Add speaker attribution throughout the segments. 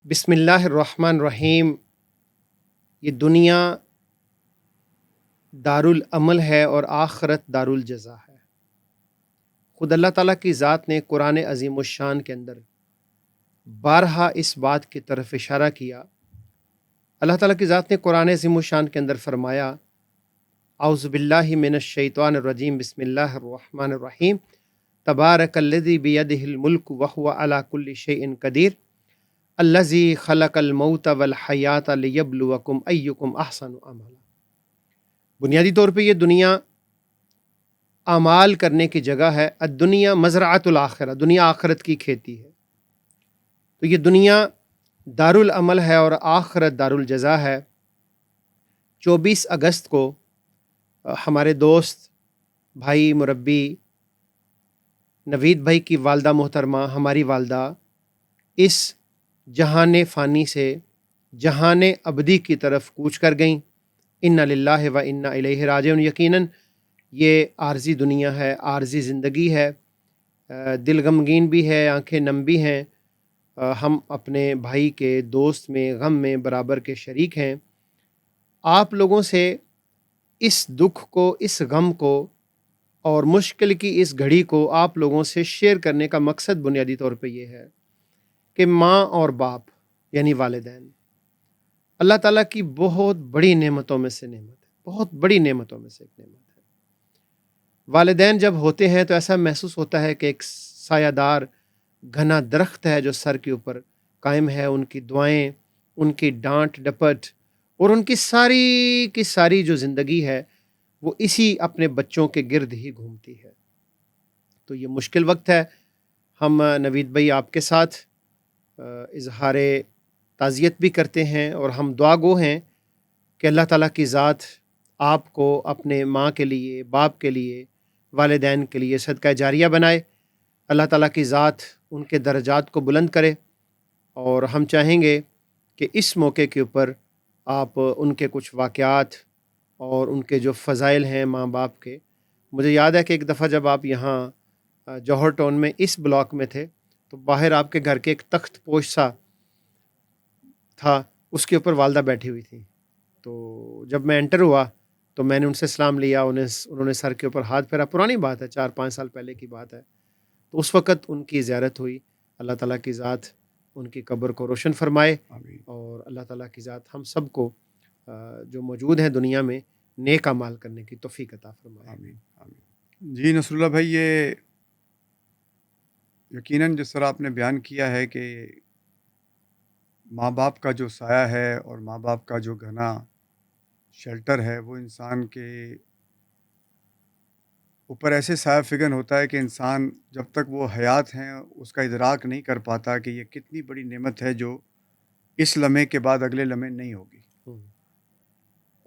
Speaker 1: بسم اللہ الرحمن الرحیم۔ یہ دنیا دارالعمل ہے اور آخرت دارالجزا ہے۔ خود اللہ تعالیٰ کی ذات نے قرآن عظیم الشان کے اندر بارہا اس بات کی طرف اشارہ کیا۔ اللہ تعالیٰ کی ذات نے قرآن عظیم الشان کے اندر فرمایا، اعوذ باللہ من الشیطان الرجیم، بسم اللہ الرحمن الرحیم، تبارک الذی بیدہ الملک وہو علی کل شیء قدیر، الذی خلق الموت والحیات لیبلوکم ایکم احسن عملا۔ بنیادی طور پہ یہ دنیا اعمال کرنے کی جگہ ہے۔ الدنیا مزرعۃ الآخرہ، دنیا آخرت کی کھیتی ہے۔ تو یہ دنیا دارالعمل ہے اور آخرت دارالجزا ہے۔ 24 اگست کو ہمارے دوست بھائی مربی نوید بھائی کی والدہ محترمہ، ہماری والدہ، اس جہان فانی سے جہان ابدی کی طرف کوچ کر گئیں۔ انا للہ و انا الیہ راجعون۔ یقیناً یہ عارضی دنیا ہے، عارضی زندگی ہے، دل غمگین بھی ہے، آنکھیں نم بھی ہیں۔ ہم اپنے بھائی کے دوست میں، غم میں برابر کے شریک ہیں۔ آپ لوگوں سے اس دکھ کو، اس غم کو اور مشکل کی اس گھڑی کو آپ لوگوں سے شیئر کرنے کا مقصد بنیادی طور پہ یہ ہے کہ ماں اور باپ یعنی والدین اللہ تعالیٰ کی بہت بڑی نعمتوں میں سے نعمت ہے، بہت بڑی نعمتوں میں سے ایک نعمت ہے۔ والدین جب ہوتے ہیں تو ایسا محسوس ہوتا ہے کہ ایک سایہ دار گھنا درخت ہے جو سر کے اوپر قائم ہے۔ ان کی دعائیں، ان کی ڈانٹ ڈپٹ اور ان کی ساری جو زندگی ہے وہ اسی اپنے بچوں کے گرد ہی گھومتی ہے۔ تو یہ مشکل وقت ہے۔ ہم نوید بھائی آپ کے ساتھ اظہار تعزیت بھی کرتے ہیں اور ہم دعا گو ہیں کہ اللہ تعالیٰ کی ذات آپ کو اپنے ماں کے لیے، باپ کے لیے، والدین کے لیے صدقہ جاریہ بنائے۔ اللہ تعالیٰ کی ذات ان کے درجات کو بلند کرے، اور ہم چاہیں گے کہ اس موقع کے اوپر آپ ان کے کچھ واقعات اور ان کے جو فضائل ہیں ماں باپ کے۔ مجھے یاد ہے کہ ایک دفعہ جب آپ یہاں جوہر ٹاؤن میں اس بلاک میں تھے تو باہر آپ کے گھر کے ایک تخت پوش سا تھا، اس کے اوپر والدہ بیٹھی ہوئی تھی۔ تو جب میں انٹر ہوا تو میں نے ان سے سلام لیا، انہوں نے سر کے اوپر ہاتھ پھیرا۔ پرانی بات ہے، 4-5 سال پہلے کی بات ہے۔ تو اس وقت ان کی زیارت ہوئی۔ اللہ تعالیٰ کی ذات ان کی قبر کو روشن فرمائے،
Speaker 2: آمین۔
Speaker 1: اور اللہ تعالیٰ کی ذات ہم سب کو جو موجود ہیں دنیا میں نیک اعمال کرنے کی توفیق عطا فرمائے۔
Speaker 2: آمین آمین۔ جی نصر اللہ بھائی، یہ یقیناً جس طرح آپ نے بیان کیا ہے کہ ماں باپ کا جو سایہ ہے اور ماں باپ کا جو گھنا شیلٹر ہے وہ انسان کے اوپر ایسے سایہ فگن ہوتا ہے کہ انسان جب تک وہ حیات ہیں اس کا ادراک نہیں کر پاتا کہ یہ کتنی بڑی نعمت ہے جو اس لمحے کے بعد اگلے لمحے نہیں ہوگی۔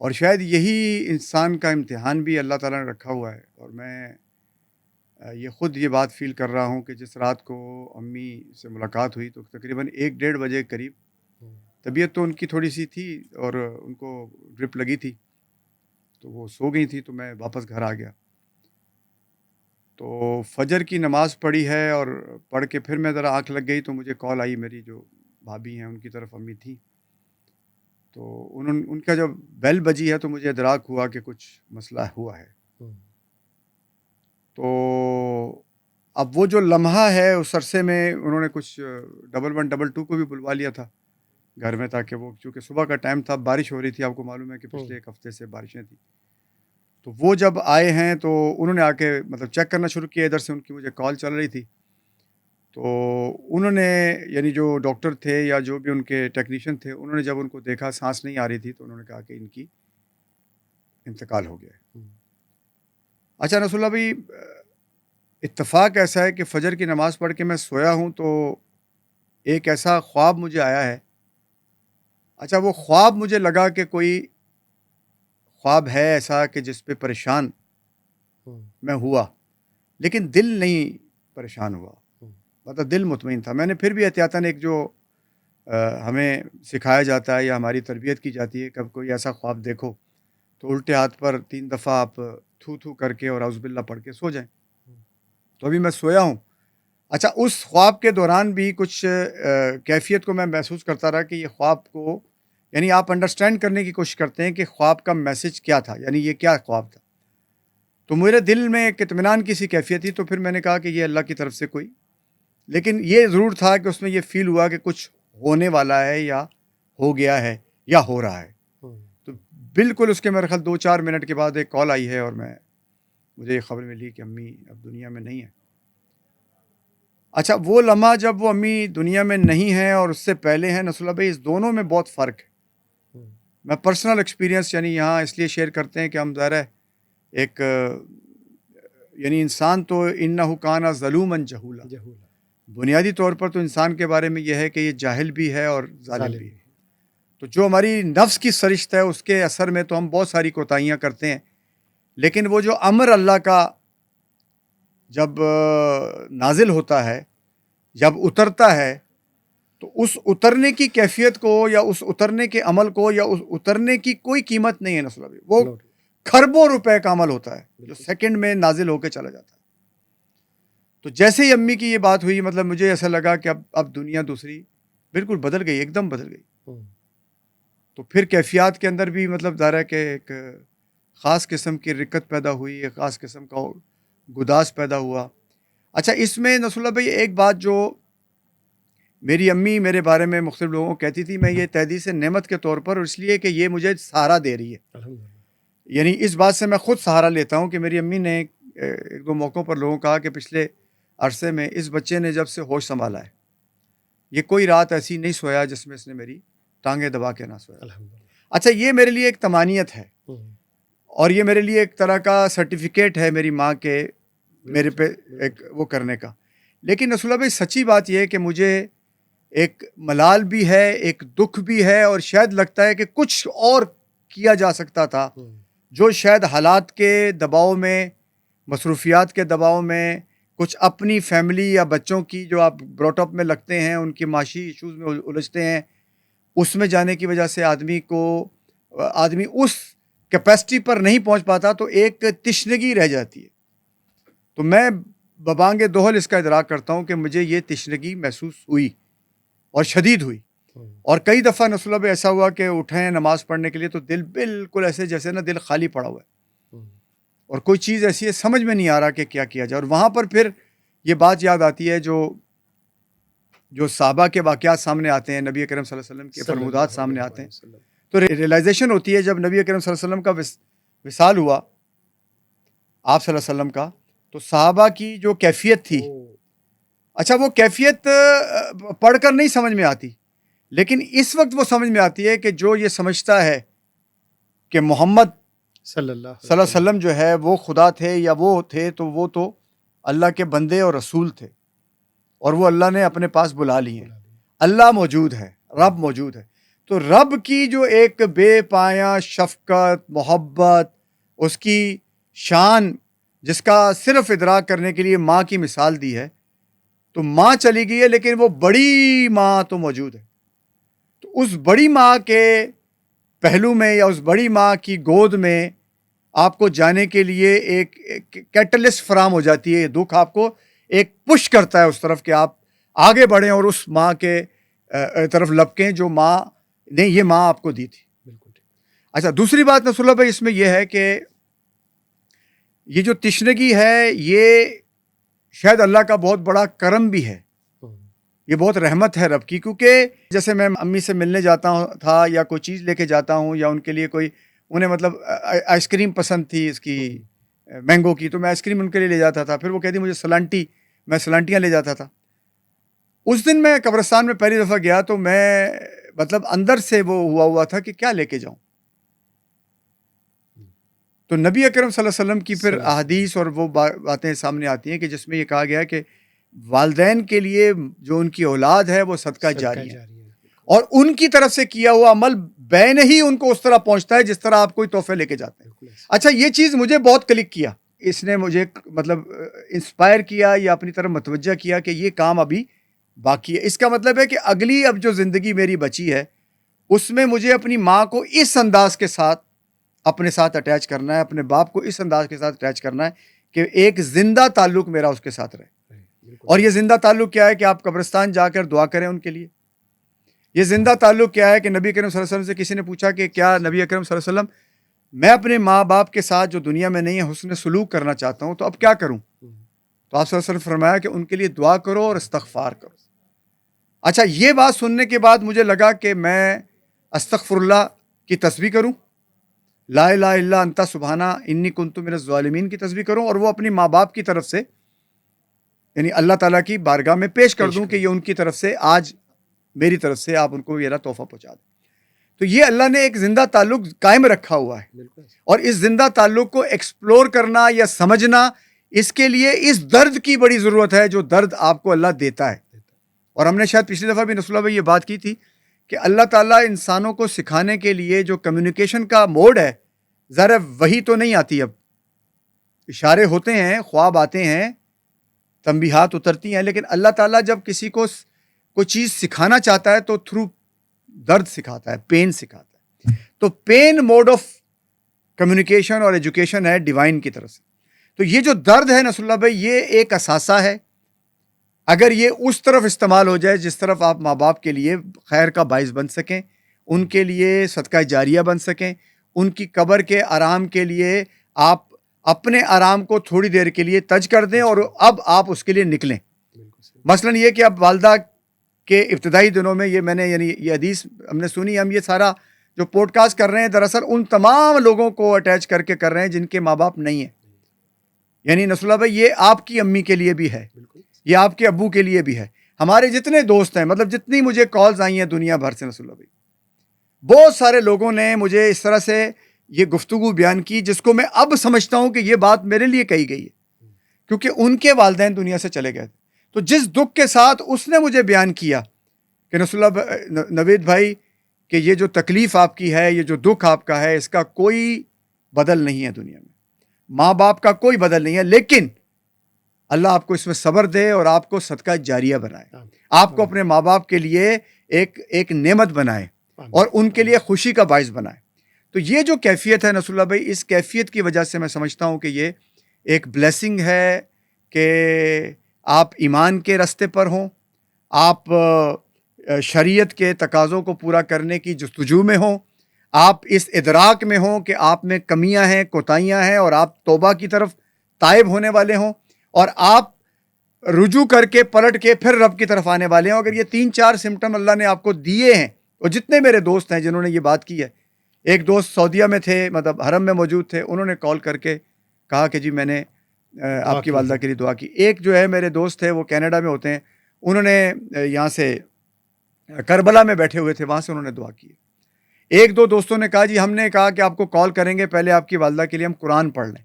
Speaker 2: اور شاید یہی انسان کا امتحان بھی اللہ تعالیٰ نے رکھا ہوا ہے۔ اور میں یہ خود یہ بات فیل کر رہا ہوں کہ جس رات کو امی سے ملاقات ہوئی تو تقریباً 1-1:30 بجے قریب طبیعت تو ان کی تھوڑی سی تھی اور ان کو ڈرپ لگی تھی، تو وہ سو گئی تھی، تو میں واپس گھر آ گیا۔ تو فجر کی نماز پڑھی ہے اور پڑھ کے پھر میں ذرا آنکھ لگ گئی تو مجھے کال آئی، میری جو بھابھی ہیں ان کی طرف امی تھی، تو ان کا جب بیل بجی ہے تو مجھے ادراک ہوا کہ کچھ مسئلہ ہوا ہے۔ تو اب وہ جو لمحہ ہے اس عرصے میں انہوں نے کچھ 1122 کو بھی بلوا لیا تھا گھر میں، تاکہ وہ، چونکہ صبح کا ٹائم تھا، بارش ہو رہی تھی، آپ کو معلوم ہے کہ پچھلے ایک ہفتے سے بارشیں تھیں، تو وہ جب آئے ہیں تو انہوں نے آ کے مطلب چیک کرنا شروع کیا، ادھر سے ان کی مجھے کال چل رہی تھی، تو انہوں نے یعنی جو ڈاکٹر تھے یا جو بھی ان کے ٹیکنیشین تھے، انہوں نے جب ان کو دیکھا سانس نہیں آ رہی تھی تو انہوں نے کہا کہ ان کی انتقال ہو گیا ہے۔ اچھا نصر اللہ بھائی، اتفاق ایسا ہے کہ فجر کی نماز پڑھ کے میں سویا ہوں تو ایک ایسا خواب مجھے آیا ہے۔ اچھا، وہ خواب مجھے لگا کہ کوئی خواب ہے ایسا کہ جس پہ پریشان میں ہوا، لیکن دل نہیں پریشان ہوا، مطلب دل مطمئن تھا۔ میں نے پھر بھی احتیاطاً ایک جو ہمیں سکھایا جاتا ہے یا ہماری تربیت کی جاتی ہے، کب کوئی ایسا خواب دیکھو تو الٹے ہاتھ پر 3 دفعہ آپ تھو تھو کر کے اور اعوذ باللہ پڑھ کے سو جائیں۔ تو ابھی میں سویا ہوں، اچھا اس خواب کے دوران بھی کچھ کیفیت کو میں محسوس کرتا رہا کہ یہ خواب کو یعنی آپ انڈرسٹینڈ کرنے کی کوشش کرتے ہیں کہ خواب کا میسج کیا تھا، یعنی یہ کیا خواب تھا. تو میرے دل میں ایک اطمینان کی سی کیفیت تھی. تو پھر میں نے کہا کہ یہ اللہ کی طرف سے کوئی، لیکن یہ ضرور تھا کہ اس میں یہ فیل ہوا کہ کچھ ہونے والا ہے یا ہو گیا ہے یا ہو رہا ہے. تو بالکل اس کے میرے خیال 2-4 منٹ کے بعد ایک کال آئی ہے اور مجھے یہ خبر ملی کہ امی اب دنیا میں نہیں ہیں. اچھا وہ لمحہ جب وہ امی دنیا میں نہیں ہیں اور اس سے پہلے ہیں، نصر اللہ بھائی اس دونوں میں بہت فرق ہے. میں پرسنل ایکسپیرینس یعنی یہاں اس لیے شیئر کرتے ہیں کہ ہم ظاہر ہے ایک یعنی انسان تو انہ کان ظلوما جہولا، بنیادی طور پر تو انسان کے بارے میں یہ ہے کہ یہ جاہل بھی ہے اور ظالم بھی ہے. تو جو ہماری نفس کی سرشت ہے اس کے اثر میں تو ہم بہت ساری کوتاہیاں کرتے ہیں، لیکن وہ جو امر اللہ کا جب نازل ہوتا ہے، جب اترتا ہے، تو اس اترنے کی کیفیت کو یا اس اترنے کے عمل کو یا اس اترنے کی کوئی قیمت نہیں ہے نصر اللہ. وہ کھربوں روپے کا عمل ہوتا ہے جو سیکنڈ میں نازل ہو کے چلا جاتا ہے. تو جیسے ہی امی کی یہ بات ہوئی مطلب مجھے ایسا لگا کہ اب دنیا دوسری بالکل بدل گئی، ایک دم بدل گئی. تو پھر کیفیات کے اندر بھی مطلب ظاہر ہے کہ ایک خاص قسم کی رکت پیدا ہوئی، ایک خاص قسم کا گداس پیدا ہوا. اچھا اس میں نصر اللہ بھائی ایک بات جو میری امی میرے بارے میں مختلف لوگوں کو کہتی تھی، میں یہ تحدیث نعمت کے طور پر اور اس لیے کہ یہ مجھے سہارا دے رہی ہے، یعنی اس بات سے میں خود سہارا لیتا ہوں کہ میری امی نے ایک دو موقعوں پر لوگوں کو کہا کہ پچھلے عرصے میں اس بچے نے جب سے ہوش سنبھالا ہے یہ کوئی رات ایسی نہیں سویا جس میں اس نے میری ٹانگیں دبا کے نہ سویا. اچھا یہ میرے لیے ایک تمانیت ہے اور یہ میرے لیے ایک طرح کا سرٹیفکیٹ ہے میری ماں کے میرے پہ ایک وہ کرنے کا. لیکن نصر اللہ بھائی سچی بات یہ ہے کہ مجھے ایک ملال بھی ہے، ایک دکھ بھی ہے، اور شاید لگتا ہے کہ کچھ اور کیا جا سکتا تھا جو شاید حالات کے دباؤ میں، مصروفیات کے دباؤ میں، کچھ اپنی فیملی یا بچوں کی جو آپ بروٹ اپ میں لگتے ہیں، ان کی معاشی ایشوز میں الجھتے ہیں، اس میں جانے کی وجہ سے آدمی اس کیپیسٹی پر نہیں پہنچ پاتا تو ایک تشنگی رہ جاتی ہے. تو میں ببانگ دوہل اس کا ادراک کرتا ہوں کہ مجھے یہ تشنگی محسوس ہوئی اور شدید ہوئی. اور کئی دفعہ نصر اللہ بھائی ایسا ہوا کہ اٹھیں نماز پڑھنے کے لیے تو دل بالکل ایسے جیسے نا دل خالی پڑا ہوا ہے اور کوئی چیز ایسی ہے سمجھ میں نہیں آ رہا کہ کیا کیا جائے. اور وہاں پر پھر یہ بات یاد آتی ہے جو صحابہ کے واقعات سامنے آتے ہیں، نبی کریم صلی اللہ علیہ وسلم کے فرمودات سامنے آتے ہیں، تو ریئلائزیشن ہوتی ہے جب نبی کریم صلی اللہ علیہ وسلم کا وصال ہوا آپ صلی اللہ علیہ وسلم کا، تو صحابہ کی جو کیفیت تھی، اچھا وہ کیفیت پڑھ کر نہیں سمجھ میں آتی، لیکن اس وقت وہ سمجھ میں آتی ہے کہ جو یہ سمجھتا ہے کہ محمد
Speaker 1: صلی اللہ
Speaker 2: علیہ وسلم جو ہے وہ خدا تھے یا وہ تھے، تو وہ تو اللہ کے بندے اور رسول تھے اور وہ اللہ نے اپنے پاس بلا لیے. اللہ موجود ہے، رب موجود ہے. تو رب کی جو ایک بے پایاں شفقت، محبت، اس کی شان جس کا صرف ادراک کرنے کے لیے ماں کی مثال دی ہے. تو ماں چلی گئی ہے لیکن وہ بڑی ماں تو موجود ہے. تو اس بڑی ماں کے پہلو میں یا اس بڑی ماں کی گود میں آپ کو جانے کے لیے ایک کیٹلسٹ فراہم ہو جاتی ہے. یہ دکھ آپ کو ایک پش کرتا ہے اس طرف کہ آپ آگے بڑھیں اور اس ماں کے طرف لپکیں جو ماں نے یہ ماں آپ کو دی تھی. اچھا دوسری بات نصر اللہ بھائی اس میں یہ ہے کہ یہ جو تشنگی ہے یہ شاید اللہ کا بہت بڑا کرم بھی ہے، یہ بہت رحمت ہے رب کی. کیونکہ جیسے میں امی سے ملنے جاتا تھا یا کوئی چیز لے کے جاتا ہوں یا ان کے لیے انہیں مطلب آئس کریم پسند تھی اس کی مینگو کی، تو میں آئس کریم ان کے لیے لے جاتا تھا. پھر وہ کہتی مجھے سلانٹی، میں سلانٹیاں لے جاتا تھا. اس دن میں قبرستان میں پہلی دفعہ گیا تو میں مطلب اندر سے وہ ہوا تھا کہ کیا لے کے جاؤں. تو نبی اکرم صلی اللہ علیہ وسلم کی پھر احادیث اور وہ باتیں سامنے آتی ہیں کہ جس میں یہ کہا گیا کہ والدین کے لیے جو ان کی اولاد ہے وہ صدقہ جاری ہے اور ان کی طرف سے کیا ہوا عمل بین ہی ان کو اس طرح پہنچتا ہے جس طرح آپ کوئی تحفے لے کے جاتے ہیں. اچھا یہ چیز مجھے بہت کلک کیا، اس نے مجھے مطلب انسپائر کیا یا اپنی طرف متوجہ کیا کہ یہ کام ابھی باقی ہے. اس کا مطلب ہے کہ اگلی اب جو زندگی میری بچی ہے اس میں مجھے اپنی ماں کو اس انداز کے ساتھ اپنے ساتھ اٹیچ کرنا ہے، اپنے باپ کو اس انداز کے ساتھ اٹیچ کرنا ہے کہ ایک زندہ تعلق میرا اس کے ساتھ رہے. اور یہ زندہ تعلق کیا ہے کہ آپ قبرستان جا کر دعا کریں ان کے لیے. یہ زندہ تعلق کیا ہے کہ نبی کریم صلی اللہ علیہ وسلم سے کسی نے پوچھا کہ کیا نبی اکرم صلی اللہ علیہ وسلم میں اپنے ماں باپ کے ساتھ جو دنیا میں نہیں ہے حسن سلوک کرنا چاہتا ہوں تو اب کیا کروں؟ تو آپ صلی اللہ علیہ وسلم فرمایا کہ ان کے لیے دعا کرو اور استغفار کرو. اچھا یہ بات سننے کے بعد مجھے لگا کہ میں استغفر اللہ کی تسبیح کروں, لا الہ الا انت سبحانہ انی کنت من الظالمین کی تسبیح کروں, اور وہ اپنی ماں باپ کی طرف سے یعنی اللہ تعالیٰ کی بارگاہ میں پیش کر دوں کہ یہ ان کی طرف سے آج میری طرف سے آپ ان کو میرا تحفہ پہنچا دیں. تو یہ اللہ نے ایک زندہ تعلق قائم رکھا ہوا ہے, اور اس زندہ تعلق کو ایکسپلور کرنا یا سمجھنا, اس کے لیے اس درد کی بڑی ضرورت ہے جو درد آپ کو اللہ دیتا ہے. اور ہم نے شاید پچھلی دفعہ بھی نصر اللہ بھائی یہ بات کی تھی کہ اللہ تعالیٰ انسانوں کو سکھانے کے لیے جو کمیونیکیشن کا موڈ ہے, ذرا وہی تو نہیں آتی, اب اشارے ہوتے ہیں, خواب آتے ہیں, تنبیہات اترتی ہیں, لیکن اللہ تعالیٰ جب کسی کو کوئی چیز سکھانا چاہتا ہے تو تھرو درد سکھاتا ہے, پین سکھاتا ہے. تو پین موڈ آف کمیونیکیشن اور ایجوکیشن ہے ڈیوائن کی طرف سے. تو یہ جو درد ہے نصر اللہ بھائی, یہ ایک اثاثہ ہے. اگر یہ اس طرف استعمال ہو جائے جس طرف آپ ماں باپ کے لیے خیر کا باعث بن سکیں, ان کے لیے صدقہ جاریہ بن سکیں, ان کی قبر کے آرام کے لیے آپ اپنے آرام کو تھوڑی دیر کے لیے تج کر دیں اور اب آپ اس کے لیے نکلیں. مثلاً یہ کہ اب والدہ کے ابتدائی دنوں میں یہ میں نے یعنی یہ حدیث ہم نے سنی, ہم یہ سارا جو پوڈ کاسٹ کر رہے ہیں دراصل ان تمام لوگوں کو اٹیچ کر کے کر رہے ہیں جن کے ماں باپ نہیں ہیں. یعنی نصر اللہ بھائی یہ آپ کی امی کے لیے بھی ہے, یہ آپ کے ابو کے لیے بھی ہے. ہمارے جتنے دوست ہیں, مطلب جتنی مجھے کالز آئی ہیں دنیا بھر سے نصر اللہ بھائی, بہت سارے لوگوں نے مجھے اس طرح سے یہ گفتگو بیان کی جس کو میں اب سمجھتا ہوں کہ یہ بات میرے لیے کہی گئی ہے, کیونکہ ان کے والدین دنیا سے چلے گئے. تو جس دکھ کے ساتھ اس نے مجھے بیان کیا کہ نصر اللہ نوید بھائی کہ یہ جو تکلیف آپ کی ہے, یہ جو دکھ آپ کا ہے, اس کا کوئی بدل نہیں ہے دنیا میں, ماں باپ کا کوئی بدل نہیں ہے, لیکن اللہ آپ کو اس میں صبر دے اور آپ کو صدقہ جاریہ بنائے, آپ کو اپنے ماں باپ کے لیے ایک نعمت بنائے اور ان کے لیے خوشی کا باعث بنائے. تو یہ جو کیفیت ہے نصر اللہ بھائی, اس کیفیت کی وجہ سے میں سمجھتا ہوں کہ یہ ایک بلیسنگ ہے کہ آپ ایمان کے راستے پر ہوں, آپ شریعت کے تقاضوں کو پورا کرنے کی جستجو میں ہوں, آپ اس ادراک میں ہوں کہ آپ میں کمیاں ہیں, کوتاہیاں ہیں, اور آپ توبہ کی طرف تائب ہونے والے ہوں, اور آپ رجوع کر کے پلٹ کے پھر رب کی طرف آنے والے ہوں. اگر یہ 3-4 سمٹم اللہ نے آپ کو دیے ہیں, اور جتنے میرے دوست ہیں جنہوں نے یہ بات کی ہے, ایک دوست سعودیہ میں تھے, مطلب حرم میں موجود تھے, انہوں نے کال کر کے کہا کہ جی میں نے آپ کی والدہ کے لیے دعا کی. ایک جو ہے میرے دوست تھے وہ کینیڈا میں ہوتے ہیں, انہوں نے یہاں سے کربلا میں بیٹھے ہوئے تھے, وہاں سے انہوں نے دعا کی. ایک دو دوستوں نے کہا جی ہم نے کہا کہ آپ کو کال کریں گے, پہلے آپ کی والدہ کے لیے ہم قرآن پڑھ لیں.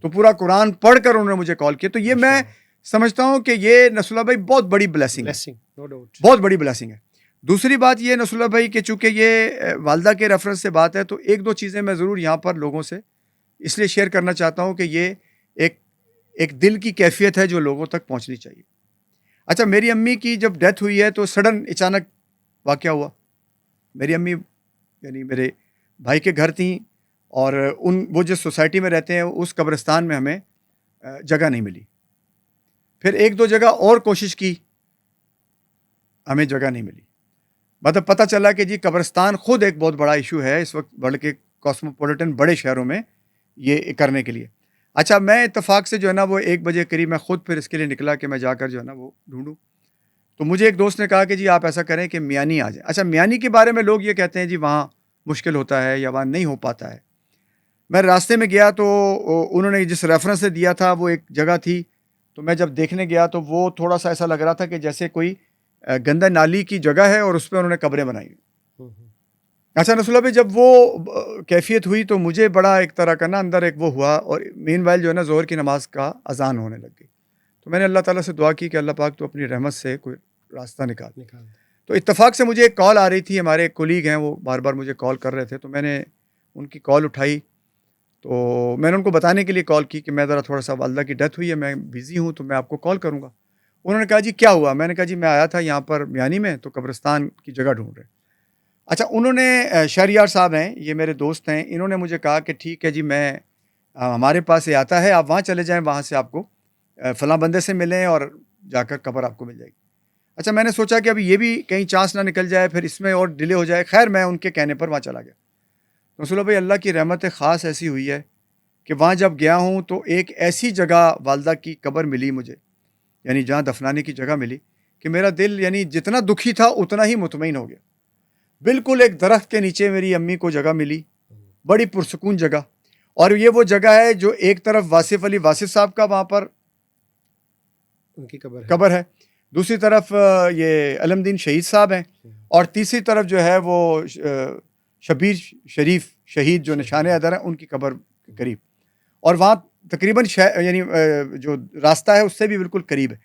Speaker 2: تو پورا قرآن پڑھ کر انہوں نے مجھے کال کیا. تو یہ میں سمجھتا ہوں کہ یہ نصر اللہ بھائی بہت بڑی بلیسنگ ہے, بہت بڑی بلیسنگ ہے. دوسری بات یہ نصر اللہ بھائی کہ چونکہ یہ والدہ کے ریفرنس سے بات ہے, تو ایک دو چیزیں میں ضرور یہاں پر لوگوں سے اس لیے شیئر کرنا چاہتا ہوں کہ یہ ایک دل کی کیفیت ہے جو لوگوں تک پہنچنی چاہیے. اچھا, میری امی کی جب ڈیتھ ہوئی ہے تو سڈن اچانک واقعہ ہوا. میری امی یعنی میرے بھائی کے گھر تھیں, اور وہ جس سوسائٹی میں رہتے ہیں اس قبرستان میں ہمیں جگہ نہیں ملی. پھر ایک دو جگہ اور کوشش کی, ہمیں جگہ نہیں ملی. مطلب پتہ چلا کہ جی قبرستان خود ایک بہت بڑا ایشو ہے اس وقت, بلکہ کاسموپولیٹن بڑے شہروں میں یہ کرنے کے لیے. اچھا, میں اتفاق سے جو ہے نا وہ 1 بجے قریب میں خود پھر اس کے لیے نکلا کہ میں جا کر جو ہے نا وہ ڈھونڈوں. تو مجھے ایک دوست نے کہا کہ جی آپ ایسا کریں کہ میانی آ جائیں. اچھا, میانی کے بارے میں لوگ یہ کہتے ہیں جی وہاں مشکل ہوتا ہے یا وہاں نہیں ہو پاتا ہے. میں راستے میں گیا تو انہوں نے جس ریفرنس سے دیا تھا وہ ایک جگہ تھی, تو میں جب دیکھنے گیا تو وہ تھوڑا سا ایسا لگ رہا تھا کہ جیسے کوئی گندہ نالی کی جگہ ہے اور اس پہ انہوں نے قبریں بنائی. اچھا نصر اللہ بھائی, جب وہ کیفیت ہوئی تو مجھے بڑا ایک طرح کا نا اندر ایک وہ ہوا, اور مین وائل جو ہے نا ظہر کی نماز کا اذان ہونے لگ گئی. تو میں نے اللہ تعالیٰ سے دعا کی کہ اللہ پاک تو اپنی رحمت سے کوئی راستہ نکال. تو اتفاق سے مجھے ایک کال آ رہی تھی, ہمارے ایک کولیگ ہیں وہ بار بار مجھے کال کر رہے تھے, تو میں نے ان کی کال اٹھائی. تو میں نے ان کو بتانے کے لیے کال کی کہ میں ذرا تھوڑا سا والدہ کی ڈیتھ ہوئی ہے, میں بزی ہوں, تو میں آپ کو کال کروں گا. انہوں نے کہا جی کیا ہوا؟ میں نے کہا جی میں آیا تھا یہاں پر میانی میں, تو قبرستان کی جگہ ڈھونڈ رہے. اچھا, انہوں نے شہریار صاحب ہیں, یہ میرے دوست ہیں, انہوں نے مجھے کہا کہ ٹھیک ہے جی میں ہمارے پاس یہ آتا ہے, آپ وہاں چلے جائیں, وہاں سے آپ کو فلاں بندے سے ملیں اور جا کر قبر آپ کو مل جائے گی. اچھا میں نے سوچا کہ ابھی یہ بھی کہیں چانس نہ نکل جائے، پھر اس میں اور ڈیلے ہو جائے. خیر میں ان کے کہنے پر وہاں چلا گیا. رسول اللہ بھائی اللہ کی رحمت خاص ایسی ہوئی ہے کہ وہاں جب گیا ہوں تو ایک ایسی جگہ والدہ کی قبر ملی مجھے، یعنی جہاں دفنانے کی جگہ ملی، کہ میرا دل یعنی جتنا دکھی تھا اتنا ہی مطمئن ہو گیا. بالکل ایک درخت کے نیچے میری امی کو جگہ ملی، بڑی پرسکون جگہ. اور یہ وہ جگہ ہے جو ایک طرف واصف علی واصف صاحب کا وہاں پر
Speaker 1: ان کی
Speaker 2: قبر ہے، دوسری طرف یہ علم دین شہید صاحب ہیں، اور تیسری طرف جو ہے وہ شبیر شریف شہید جو نشان ادر ہیں ان کی قبر کے قریب. اور وہاں تقریباً یعنی جو راستہ ہے اس سے بھی بالکل قریب ہے.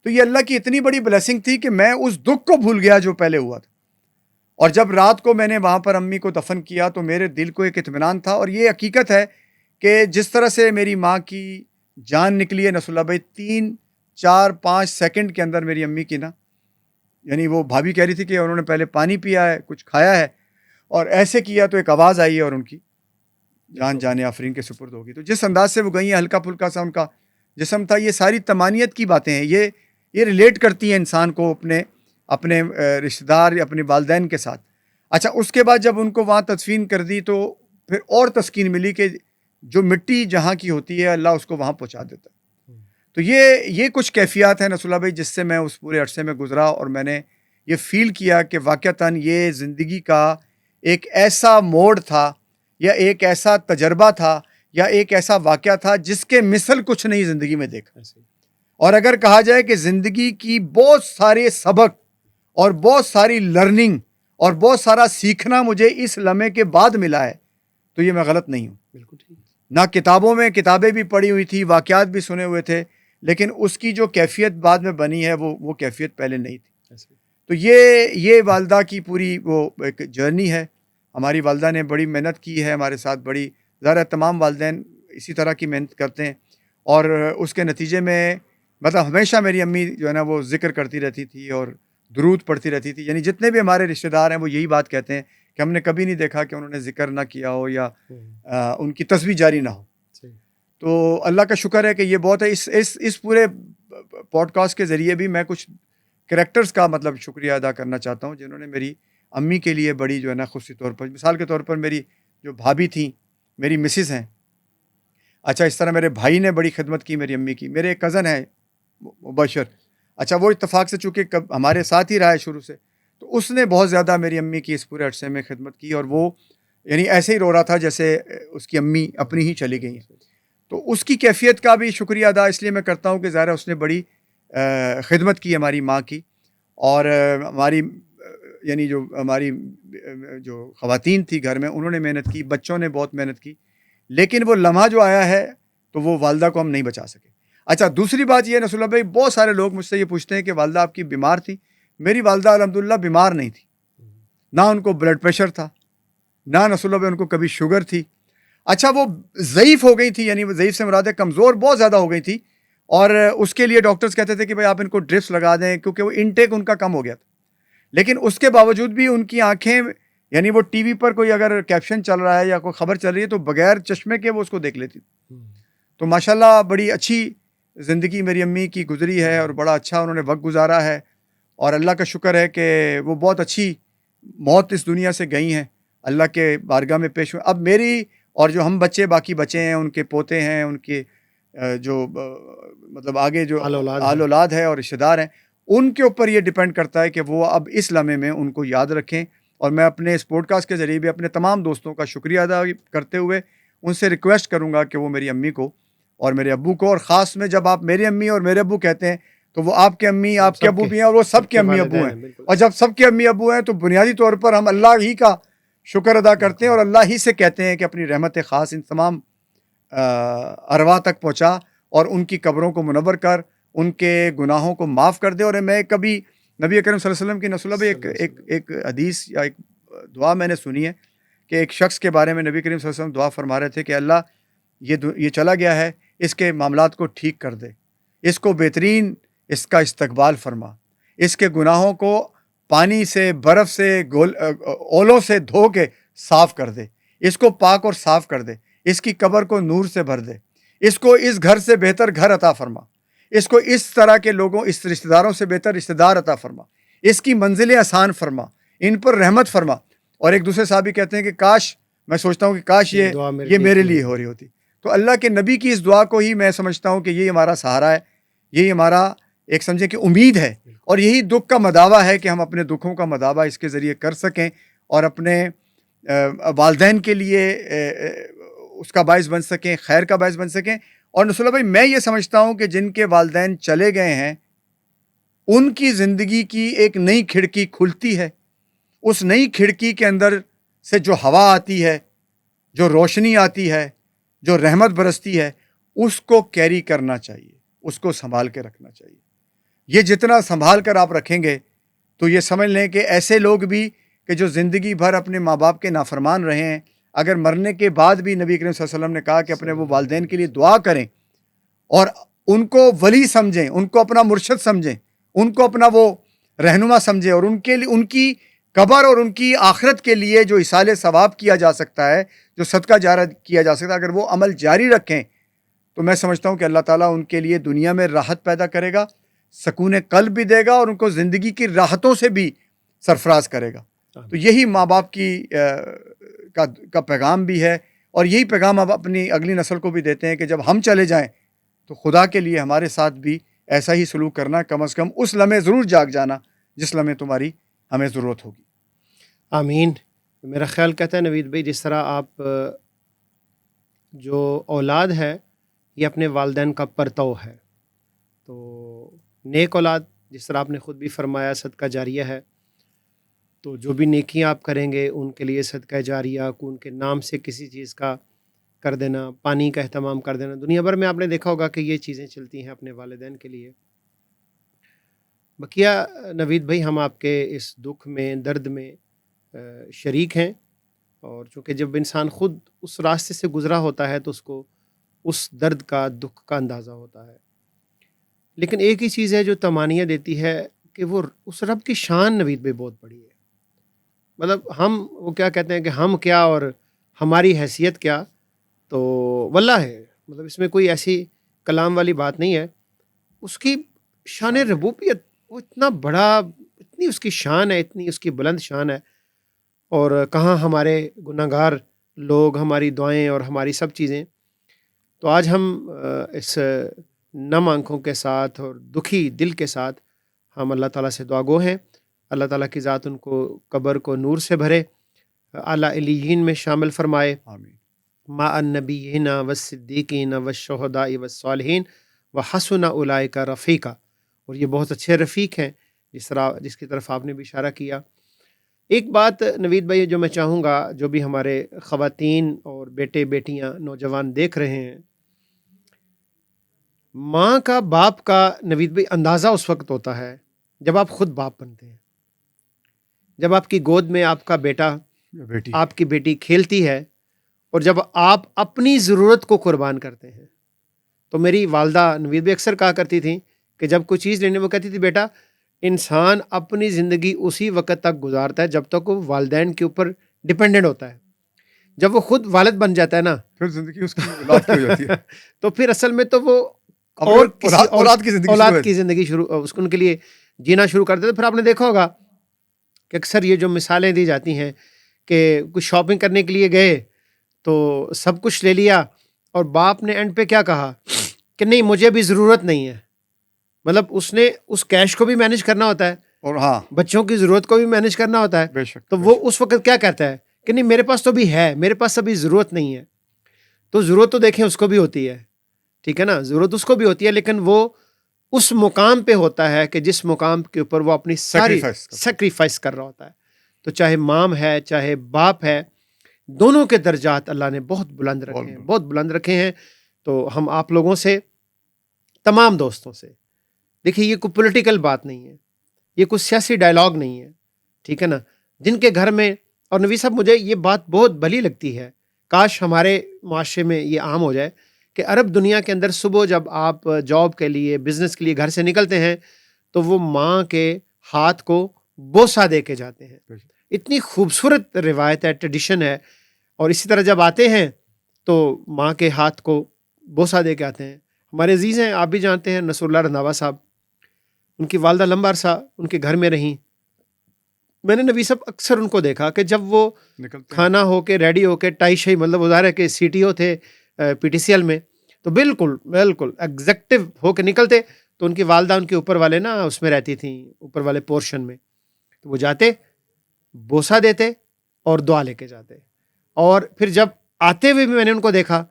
Speaker 2: تو یہ اللہ کی اتنی بڑی بلیسنگ تھی کہ میں اس دکھ کو بھول گیا جو پہلے ہوا تھا. اور جب رات کو میں نے وہاں پر امی کو دفن کیا تو میرے دل کو ایک اطمینان تھا. اور یہ حقیقت ہے کہ جس طرح سے میری ماں کی جان نکلی ہے نصر اللہ بھائی 3 4 5 سیکنڈ کے اندر میری امی کی نا، یعنی وہ بھابھی کہہ رہی تھی کہ انہوں نے پہلے پانی پیا ہے، کچھ کھایا ہے، اور ایسے کیا تو ایک آواز آئی ہے اور ان کی جان جانے آفرین کے سپرد ہوگی. تو جس انداز سے وہ گئی ہیں، ہلکا پھلکا سا ان کا جسم تھا. یہ ساری تمانیت کی باتیں ہیں، یہ ریلیٹ کرتی ہیں انسان کو اپنے رشتہ دار یا اپنے والدین کے ساتھ. اچھا اس کے بعد جب ان کو وہاں تدفین کر دی تو پھر اور تسکین ملی کہ جو مٹی جہاں کی ہوتی ہے اللہ اس کو وہاں پہنچا دیتا ہے. تو یہ کچھ کیفیات ہیں نصر اللہ بھائی جس سے میں اس پورے عرصے میں گزرا، اور میں نے یہ فیل کیا کہ واقعتاً یہ زندگی کا ایک ایسا موڑ تھا، یا ایک ایسا تجربہ تھا، یا ایک ایسا واقعہ تھا جس کے مثل کچھ نہیں زندگی میں دیکھا. اور اگر کہا جائے کہ زندگی کی بہت سارے سبق اور بہت ساری لرننگ اور بہت سارا سیکھنا مجھے اس لمحے کے بعد ملا ہے تو یہ میں غلط نہیں ہوں.
Speaker 1: بالکل ٹھیک.
Speaker 2: نہ کتابوں میں کتابیں بھی پڑھی ہوئی تھی، واقعات بھی سنے ہوئے تھے، لیکن اس کی جو کیفیت بعد میں بنی ہے وہ کیفیت پہلے نہیں تھی. تو یہ والدہ کی پوری وہ ایک جرنی ہے. ہماری والدہ نے بڑی محنت کی ہے ہمارے ساتھ، بڑی ظاہر تمام والدین اسی طرح کی محنت کرتے ہیں. اور اس کے نتیجے میں مطلب ہمیشہ میری امی جو ہے نا وہ ذکر کرتی رہتی تھی اور درود پڑھتی رہتی تھی. یعنی جتنے بھی ہمارے رشتہ دار ہیں وہ یہی بات کہتے ہیں کہ ہم نے کبھی نہیں دیکھا کہ انہوں نے ذکر نہ کیا ہو یا ان کی تسبیح جاری نہ ہو. تو اللہ کا شکر ہے کہ یہ بہت ہے. اس پورے پوڈ کاسٹ کے ذریعے بھی میں کچھ کریکٹرز کا مطلب شکریہ ادا کرنا چاہتا ہوں جنہوں نے میری امی کے لیے بڑی جو ہے نا خصوصی طور پر، مثال کے طور پر میری جو بھابھی تھیں میری مسز ہیں. اچھا اس طرح میرے بھائی نے بڑی خدمت کی میری امی کی. میرے ایک کزن ہے مبشر، اچھا وہ اتفاق سے چونکہ ہمارے ساتھ ہی رہا ہے شروع سے، تو اس نے بہت زیادہ میری امی کی اس پورے عرصے میں خدمت کی. اور وہ یعنی ایسے ہی رو رہا تھا جیسے اس کی امی اپنی ہی چلی گئی ہیں. تو اس کی کیفیت کا بھی شکریہ ادا اس لیے میں کرتا ہوں کہ ظاہر اس نے بڑی خدمت کی ہماری ماں کی. اور ہماری یعنی جو ہماری جو خواتین تھی گھر میں انہوں نے محنت کی، بچوں نے بہت محنت کی، لیکن وہ لمحہ جو آیا ہے تو وہ والدہ کو ہم نہیں بچا سکے. اچھا دوسری بات یہ نصر اللہ بھائی، بہت سارے لوگ مجھ سے یہ پوچھتے ہیں کہ والدہ آپ کی بیمار تھی. میری والدہ الحمدللہ بیمار نہیں تھی، نہ ان کو بلڈ پریشر تھا، نہ نصر اللہ بھائی ان کو کبھی شوگر تھی. اچھا وہ ضعیف ہو گئی تھی، یعنی وہ ضعیف سے مراد ہے کمزور بہت زیادہ ہو گئی تھی، اور اس کے لیے ڈاکٹرز کہتے تھے کہ بھائی آپ ان کو ڈرپس لگا دیں کیونکہ وہ انٹیک ان کا کم ہو گیا تھا. لیکن اس کے باوجود بھی ان کی آنکھیں یعنی وہ ٹی وی پر کوئی اگر کیپشن چل رہا ہے یا کوئی خبر چل رہی ہے تو بغیر چشمے کے وہ اس کو دیکھ لیتی. تو ماشاءاللہ بڑی اچھی زندگی میری امی کی گزری ہے اور بڑا اچھا انہوں نے وقت گزارا ہے. اور اللہ کا شکر ہے کہ وہ بہت اچھی موت اس دنیا سے گئی ہیں، اللہ کے بارگاہ میں پیش ہوئے. اب میری اور جو ہم بچے باقی بچے ہیں، ان کے پوتے ہیں، ان کے جو مطلب آگے جو آل اولاد ہے اور رشتہ دار ہیں، ان کے اوپر یہ ڈیپینڈ کرتا ہے کہ وہ اب اس لمحے میں ان کو یاد رکھیں. اور میں اپنے اس پوڈ کاسٹ کے ذریعے بھی اپنے تمام دوستوں کا شکریہ ادا کرتے ہوئے ان سے ریکویسٹ کروں گا کہ وہ میری امی کو اور میرے ابو کو، اور خاص میں جب آپ میری امی اور میرے ابو کہتے ہیں تو وہ آپ کے امی آپ کے ابو بھی ہیں اور وہ سب کے امی ابو ہیں. اور جب سب کے امی ابو ہیں تو بنیادی طور پر ہم اللہ ہی کا شکر ادا کرتے ہیں اور اللہ ہی سے کہتے ہیں کہ اپنی رحمت خاص ان تمام ارواح تک پہنچا اور ان کی قبروں کو منور کر، ان کے گناہوں کو معاف کر دے. اور میں کبھی نبی اکرم صلی اللہ علیہ وسلم کی نصر اللہ بھائی ایک حدیث یا ایک دعا میں نے سنی ہے کہ ایک شخص کے بارے میں نبی کریم صلی اللہ علیہ وسلم دعا فرما رہے تھے کہ اللہ یہ چلا گیا ہے، اس کے معاملات کو ٹھیک کر دے، اس کو بہترین اس کا استقبال فرما، اس کے گناہوں کو پانی سے، برف سے، اولوں سے دھو کے صاف کر دے، اس کو پاک اور صاف کر دے، اس کی قبر کو نور سے بھر دے، اس کو اس گھر سے بہتر گھر عطا فرما، اس کو اس طرح کے لوگوں، اس رشتہ داروں سے بہتر رشتہ دار عطا فرما، اس کی منزلیں آسان فرما، ان پر رحمت فرما. اور ایک دوسرے صحابی کہتے ہیں کہ کاش، میں سوچتا ہوں کہ کاش یہ میرے لیے ہو رہی ہوتی. تو اللہ کے نبی کی اس دعا کو ہی میں سمجھتا ہوں کہ یہی ہمارا سہارا ہے، یہی ہمارا ایک سمجھے کہ امید ہے، اور یہی دکھ کا مداوع ہے کہ ہم اپنے دکھوں کا مداوع اس کے ذریعے کر سکیں اور اپنے والدین کے لیے اس کا باعث بن سکیں، خیر کا باعث بن سکیں. اور نصر اللہ بھائی، میں یہ سمجھتا ہوں کہ جن کے والدین چلے گئے ہیں ان کی زندگی کی ایک نئی کھڑکی کھلتی ہے. اس نئی کھڑکی کے اندر سے جو ہوا آتی ہے، جو روشنی آتی ہے، جو رحمت برستی ہے، اس کو کیری کرنا چاہیے، اس کو سنبھال کے رکھنا چاہیے. یہ جتنا سنبھال کر آپ رکھیں گے تو یہ سمجھ لیں کہ ایسے لوگ بھی کہ جو زندگی بھر اپنے ماں باپ کے نافرمان رہے ہیں، اگر مرنے کے بعد بھی نبی کریم صلی اللہ علیہ وسلم نے کہا کہ اپنے وہ والدین کے لیے دعا کریں اور ان کو ولی سمجھیں، ان کو اپنا مرشد سمجھیں، ان کو اپنا وہ رہنما سمجھیں، اور ان کے لیے، ان کی قبر اور ان کی آخرت کے لیے جو ایصال ثواب کیا جا سکتا ہے، جو صدقہ جارہ کیا جا سکتا ہے، اگر وہ عمل جاری رکھیں تو میں سمجھتا ہوں کہ اللہ تعالیٰ ان کے لیے دنیا میں راحت پیدا کرے گا، سکون قلب بھی دے گا، اور ان کو زندگی کی راحتوں سے بھی سرفراز کرے گا. تو یہی ماں باپ کی کا پیغام بھی ہے، اور یہی پیغام اب اپنی اگلی نسل کو بھی دیتے ہیں کہ جب ہم چلے جائیں تو خدا کے لیے ہمارے ساتھ بھی ایسا ہی سلوک کرنا، کم از کم اس لمحے ضرور جاگ جانا جس لمحے تمہاری ہمیں ضرورت ہوگی.
Speaker 1: آمین. میرا خیال کہتا ہے نوید بھائی، جس طرح آپ جو اولاد ہے یہ اپنے والدین کا پرتو ہے، تو نیک اولاد جس طرح آپ نے خود بھی فرمایا صدقہ جاریہ ہے، تو جو بھی نیکیاں آپ کریں گے ان کے لیے صدقہ جاریہ کو ان کے نام سے کسی چیز کا کر دینا، پانی کا اہتمام کر دینا. دنیا بھر میں آپ نے دیکھا ہوگا کہ یہ چیزیں چلتی ہیں اپنے والدین کے لیے. بقیہ نوید بھائی، ہم آپ کے اس دکھ میں، درد میں شریک ہیں، اور چونکہ جب انسان خود اس راستے سے گزرا ہوتا ہے تو اس کو اس درد کا، دکھ کا اندازہ ہوتا ہے. لیکن ایک ہی چیز ہے جو طمانینہ دیتی ہے کہ وہ اس رب کی شان نوید بھائی بہت بڑی ہے. مطلب ہم وہ کیا کہتے ہیں کہ ہم کیا اور ہماری حیثیت کیا، تو واللہ ہے، مطلب اس میں کوئی ایسی کلام والی بات نہیں ہے. اس کی شان ربوبیت، وہ اتنا بڑا، اتنی اس کی شان ہے، اتنی اس کی بلند شان ہے، اور کہاں ہمارے گناہ گار لوگ، ہماری دعائیں اور ہماری سب چیزیں. تو آج ہم اس نم آنکھوں کے ساتھ اور دکھی دل کے ساتھ ہم اللہ تعالیٰ سے دعا گو ہیں. اللہ تعالیٰ کی ذات ان کو قبر کو نور سے بھرے، اعلیٰ علیین میں شامل فرمائے،
Speaker 2: آمین.
Speaker 1: مع النبیین والصدیقین والشہداء والصالحین وحسن اولئک رفیقا. اور یہ بہت اچھے رفیق ہیں جس کی طرف آپ نے بھی اشارہ کیا. ایک بات نوید بھائی جو میں چاہوں گا، جو بھی ہمارے خواتین اور بیٹے بیٹیاں نوجوان دیکھ رہے ہیں، ماں کا، باپ کا نوید بھائی اندازہ اس وقت ہوتا ہے جب آپ خود باپ بنتے ہیں، جب آپ کی گود میں آپ کا بیٹا،
Speaker 2: بیٹی،
Speaker 1: آپ کی بیٹی کھیلتی ہے، اور جب آپ اپنی ضرورت کو قربان کرتے ہیں. تو میری والدہ نوید بھائی اکثر کہا کرتی تھیں کہ جب کوئی چیز لینے، وہ کہتی تھی بیٹا انسان اپنی زندگی اسی وقت تک گزارتا ہے جب تک وہ والدین کے اوپر ڈیپینڈنٹ ہوتا ہے. جب وہ خود والد بن جاتا ہے نا،
Speaker 2: پھر زندگی اس کی اولاد کی ہو جاتی ہے.
Speaker 1: تو پھر اصل میں تو وہ
Speaker 2: اور
Speaker 1: اور کسی
Speaker 2: اولاد کی زندگی
Speaker 1: اولاد کی زندگی شروع، اس کو ان کے لیے جینا شروع کر دیتے. پھر آپ نے دیکھا ہوگا کہ اکثر یہ جو مثالیں دی جاتی ہیں کہ کچھ شاپنگ کرنے کے لیے گئے تو سب کچھ لے لیا، اور باپ نے اینڈ پہ کیا کہا کہ نہیں مجھے بھی ضرورت نہیں ہے. مطلب اس نے اس کیش کو بھی مینیج کرنا ہوتا ہے،
Speaker 2: اور ہاں
Speaker 1: بچوں کی ضرورت کو بھی مینیج کرنا ہوتا ہے.
Speaker 2: بے شک.
Speaker 1: تو وہ اس وقت کیا کہتا ہے کہ نہیں میرے پاس تو بھی ہے، میرے پاس ابھی ضرورت نہیں ہے. تو ضرورت تو دیکھیں اس کو بھی ہوتی ہے، ٹھیک ہے نا، ضرورت اس کو بھی ہوتی ہے، لیکن وہ اس مقام پہ ہوتا ہے کہ جس مقام کے اوپر وہ اپنی ساری سیکریفائس کر رہا ہوتا ہے. تو چاہے مام ہے، چاہے باپ ہے، دونوں کے درجات اللہ نے بہت بلند رکھے ہیں، بہت بلند رکھے ہیں. تو ہم آپ لوگوں سے، تمام دوستوں سے، دیکھیے یہ کوئی پولیٹیکل بات نہیں ہے، یہ کوئی سیاسی ڈائلاگ نہیں ہے، ٹھیک ہے نا. جن کے گھر میں، اور نبی صاحب مجھے یہ بات بہت بھلی لگتی ہے، کاش ہمارے معاشرے میں یہ عام ہو جائے کہ عرب دنیا کے اندر صبح جب آپ جاب کے لیے، بزنس کے لیے گھر سے نکلتے ہیں تو وہ ماں کے ہاتھ کو بوسہ دے کے جاتے ہیں. اتنی خوبصورت روایت ہے، ٹریڈیشن ہے. اور اسی طرح جب آتے ہیں تو ماں کے ہاتھ کو بوسہ دے کے آتے ہیں. ہمارے عزیز ہیں، آپ بھی جانتے ہیں، نصر اللہ رنداوا صاحب، ان کی والدہ لمبا عرصہ ان کے گھر میں رہیں. میں نے نبی صاحب اکثر ان کو دیکھا کہ جب وہ
Speaker 2: نکلتے ہیں
Speaker 1: کھانا ہو کے ریڈی ہو کے ٹائی شائی، مطلب وہ ظاہر ہے کہ سی ٹی او تھے پی ٹی سی ایل میں، تو بالکل بالکل ایگزیکٹو ہو کے نکلتے. تو ان کی والدہ ان کے اوپر والے نا اس میں رہتی تھیں، اوپر والے پورشن میں. تو وہ جاتے، بوسہ دیتے اور دعا لے کے جاتے. اور پھر جب آتے ہوئے بھی میں نے ان کو دیکھا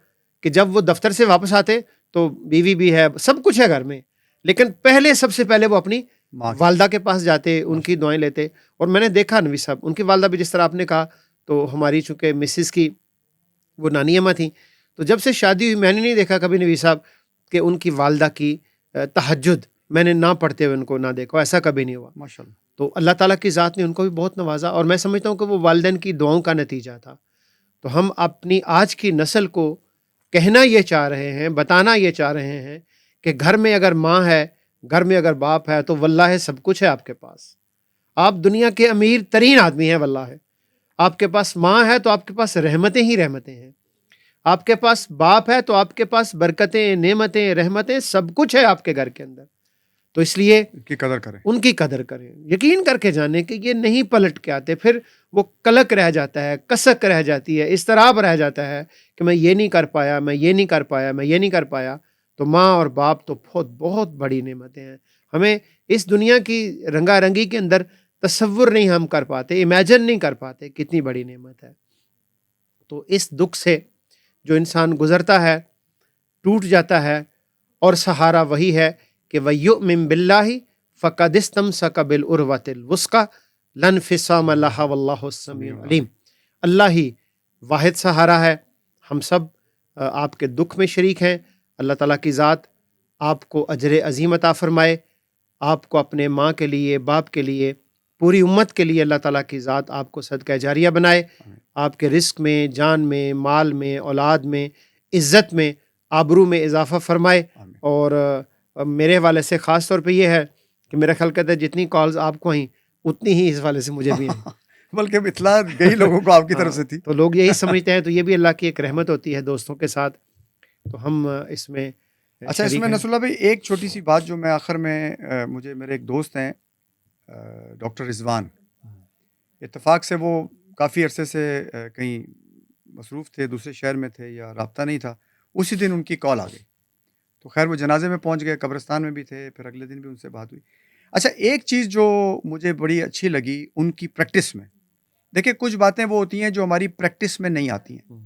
Speaker 1: کہ جب وہ دفتر سے واپس آتے تو بیوی بھی ہے، سب کچھ ہے گھر میں، لیکن پہلے سب سے پہلے وہ اپنی
Speaker 2: ماں کی.
Speaker 1: والدہ کے پاس جاتے، ان کی دعائیں لیتے. اور میں نے دیکھا نبی صاحب، ان کی والدہ بھی جس طرح آپ نے کہا، تو ہماری چونکہ مسز کی وہ نانی اماں تھیں، تو جب سے شادی ہوئی میں نے نہیں دیکھا کبھی نبی صاحب کہ ان کی والدہ کی تہجد میں نے نہ پڑھتے ہوئے ان کو نہ دیکھا، ایسا کبھی نہیں ہوا.
Speaker 2: ماشاء اللہ.
Speaker 1: تو اللہ تعالیٰ کی ذات نے ان کو بھی بہت نوازا، اور میں سمجھتا ہوں کہ وہ والدین کی دعاؤں کا نتیجہ تھا. تو ہم اپنی آج کی نسل کو کہنا یہ چاہ رہے ہیں، بتانا یہ چاہ رہے ہیں کہ گھر میں اگر ماں ہے، گھر میں اگر باپ ہے، تو واللہ سب کچھ ہے آپ کے پاس. آپ دنیا کے امیر ترین آدمی ہیں واللہ. آپ کے پاس ماں ہے تو آپ کے پاس رحمتیں ہی رحمتیں ہیں. آپ کے پاس باپ ہے تو آپ کے پاس برکتیں، نعمتیں، رحمتیں، سب کچھ ہے آپ کے گھر کے اندر. تو اس لیے
Speaker 2: ان کی قدر کریں.
Speaker 1: ان کی قدر کریں، یقین کر کے جانیں کہ یہ نہیں پلٹ کے آتے. پھر وہ کلک رہ جاتا ہے، کسک رہ جاتی ہے، اضطراب رہ جاتا ہے کہ میں یہ نہیں کر پایا، میں یہ نہیں کر پایا، میں یہ نہیں کر پایا. تو ماں اور باپ تو بہت بہت بڑی نعمتیں ہیں. ہمیں اس دنیا کی رنگا رنگی کے اندر تصور نہیں ہم کر پاتے، امیجن نہیں کر پاتے کتنی بڑی نعمت ہے. تو اس دکھ سے جو انسان گزرتا ہے، ٹوٹ جاتا ہے، اور سہارا وہی ہے کہ وَيُؤْمِن بِاللَّهِ فَقَدِ اسْتَمْسَكَ بِالْعُرْوَةِ الْوُثْقَىٰ لَا انفِصَامَ لَهَا وَاللَّهُ السَّمِيعُ الْعَلِيمُ. اللہ ہی واحد سہارا ہے. ہم سب آپ کے دکھ میں شریک ہیں. اللہ تعالیٰ کی ذات آپ کو اجر عظیم عطا فرمائے. آپ کو اپنے ماں کے لیے، باپ کے لیے، پوری امت کے لیے اللہ تعالیٰ کی ذات آپ کو صدقہ جاریہ بنائے. آپ کے رزق میں، جان میں، مال میں، اولاد میں، عزت میں، آبرو میں اضافہ فرمائے. اور میرے حوالے سے خاص طور پہ یہ ہے کہ میرا خیال کرتا ہے جتنی کالز آپ کو آئیں اتنی ہی اس حوالے سے مجھے بھی آئیں.
Speaker 2: بلکہ اطلاع گئی لوگوں کو آپ کی طرف سے تھی.
Speaker 1: تو لوگ یہی سمجھتے ہیں. تو یہ بھی اللہ کی ایک رحمت ہوتی ہے دوستوں کے ساتھ. تو ہم اس میں
Speaker 2: اچھا، اس میں نصر اللہ بھائی ایک چھوٹی سی بات جو میں آخر میں مجھے میرے ایک دوست ہیں ڈاکٹر رضوان، اتفاق سے وہ کافی عرصے سے کہیں مصروف تھے، دوسرے شہر میں تھے یا رابطہ نہیں تھا. اسی دن ان کی کال آ گئی. تو خیر وہ جنازے میں پہنچ گئے، قبرستان میں بھی تھے، پھر اگلے دن بھی ان سے بات ہوئی. اچھا، ایک چیز جو مجھے بڑی اچھی لگی ان کی پریکٹس میں، دیکھیں کچھ باتیں وہ ہوتی ہیں جو ہماری پریکٹس میں نہیں آتی ہیں.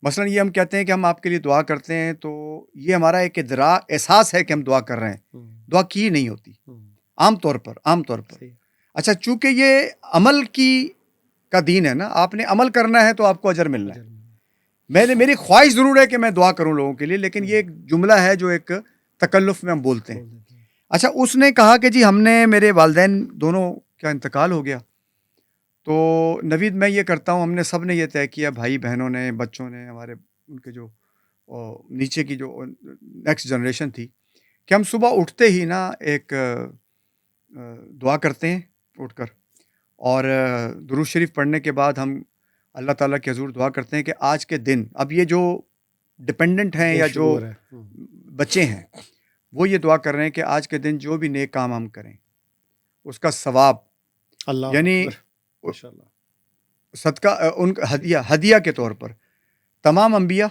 Speaker 2: مثلا یہ ہم کہتے ہیں کہ ہم آپ کے لیے دعا کرتے ہیں، تو یہ ہمارا ایک احساس ہے کہ ہم دعا کر رہے ہیں، دعا کی نہیں ہوتی عام طور پر. اچھا، چونکہ یہ عمل کا دین ہے نا، آپ نے عمل کرنا ہے تو آپ کو اجر ملنا ہے. میری خواہش ضرور ہے کہ میں دعا کروں لوگوں کے لیے، لیکن یہ ایک جملہ ہے جو ایک تکلف میں ہم بولتے ہیں. اچھا، اس نے کہا کہ جی ہم نے، میرے والدین دونوں کا انتقال ہو گیا، تو نوید میں یہ کرتا ہوں، ہم نے سب نے یہ طے کیا، بھائی بہنوں نے، بچوں نے، ہمارے ان کے جو نیچے کی جو نیکسٹ جنریشن تھی، کہ ہم صبح اٹھتے ہی نا ایک دعا کرتے ہیں اٹھ کر، اور درود شریف پڑھنے کے بعد ہم اللہ تعالیٰ کے حضور دعا کرتے ہیں کہ آج کے دن، اب یہ جو ڈپینڈنٹ ہیں یا جو بچے ہیں وہ یہ دعا کر رہے ہیں کہ آج کے دن جو بھی نیک کام ہم کریں اس کا ثواب، یعنی صدقہ، ان کا ہدیہ کے طور پر تمام انبیاء،